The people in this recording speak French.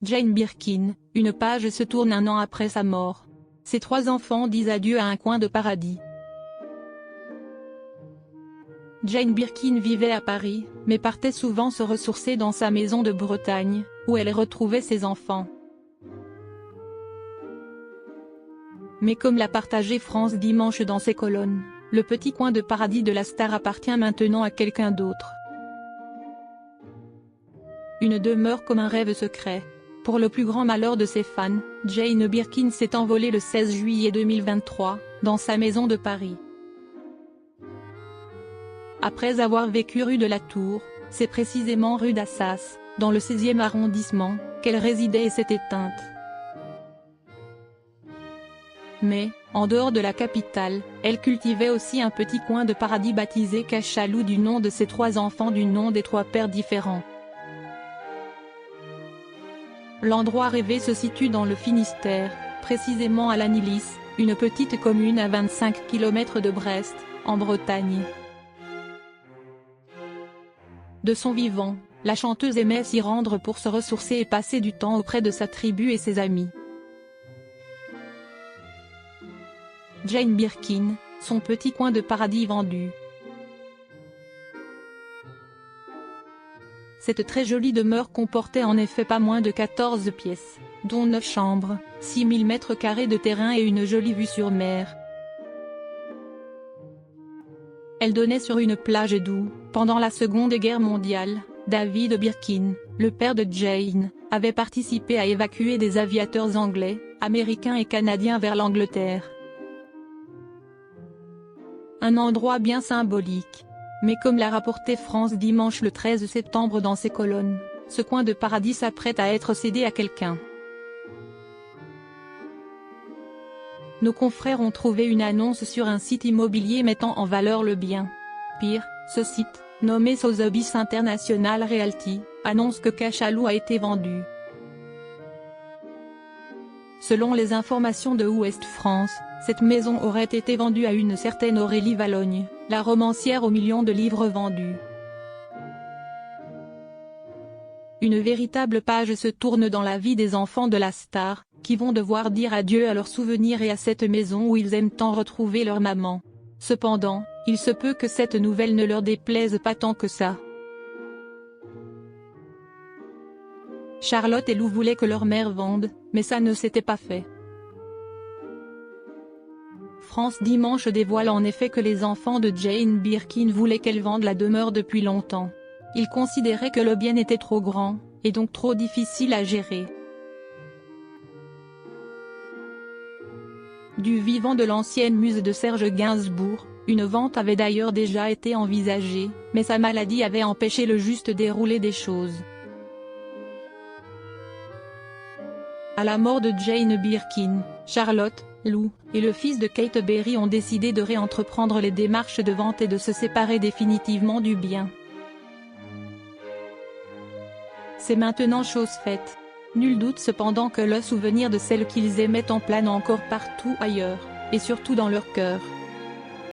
Jane Birkin, une page se tourne 1 an après sa mort. Ses 3 enfants disent adieu à un coin de paradis. Jane Birkin vivait à Paris, mais partait souvent se ressourcer dans sa maison de Bretagne, où elle retrouvait ses enfants. Mais comme l'a partagé France Dimanche dans ses colonnes, le petit coin de paradis de la star appartient maintenant à quelqu'un d'autre. Une demeure comme un rêve secret. Pour le plus grand malheur de ses fans, Jane Birkin s'est envolée le 16 juillet 2023, dans sa maison de Paris. Après avoir vécu rue de la Tour, c'est précisément rue d'Assas, dans le 16e arrondissement, qu'elle résidait et s'est éteinte. Mais, en dehors de la capitale, elle cultivait aussi un petit coin de paradis baptisé Cachalou du nom de ses 3 enfants du nom des 3 pères différents. L'endroit rêvé se situe dans le Finistère, précisément à Lannilis, une petite commune à 25 km de Brest, en Bretagne. De son vivant, la chanteuse aimait s'y rendre pour se ressourcer et passer du temps auprès de sa tribu et ses amis. Jane Birkin, son petit coin de paradis vendu. Cette très jolie demeure comportait en effet pas moins de 14 pièces, dont 9 chambres, 6000 m² de terrain et une jolie vue sur mer. Elle donnait sur une plage d'où, pendant la Seconde Guerre mondiale, David Birkin, le père de Jane, avait participé à évacuer des aviateurs anglais, américains et canadiens vers l'Angleterre. Un endroit bien symbolique. Mais comme l'a rapporté France Dimanche le 13 septembre dans ses colonnes, ce coin de paradis s'apprête à être cédé à quelqu'un. Nos confrères ont trouvé une annonce sur un site immobilier mettant en valeur le bien. Pire, ce site, nommé Sotheby's International Realty, annonce que Cachalou a été vendu. Selon les informations de Ouest France, cette maison aurait été vendue à une certaine Aurélie Vallogne, la romancière aux millions de livres vendus. Une véritable page se tourne dans la vie des enfants de la star, qui vont devoir dire adieu à leurs souvenirs et à cette maison où ils aiment tant retrouver leur maman. Cependant, il se peut que cette nouvelle ne leur déplaise pas tant que ça. Charlotte et Lou voulaient que leur mère vende, mais ça ne s'était pas fait. France Dimanche dévoile en effet que les enfants de Jane Birkin voulaient qu'elle vende la demeure depuis longtemps. Ils considéraient que le bien était trop grand, et donc trop difficile à gérer. Du vivant de l'ancienne muse de Serge Gainsbourg, une vente avait d'ailleurs déjà été envisagée, mais sa maladie avait empêché le juste déroulé des choses. À la mort de Jane Birkin, Charlotte, Lou, et le fils de Kate Berry ont décidé de réentreprendre les démarches de vente et de se séparer définitivement du bien. C'est maintenant chose faite. Nul doute cependant que le souvenir de celle qu'ils aimaient en plane encore partout ailleurs, et surtout dans leur cœur.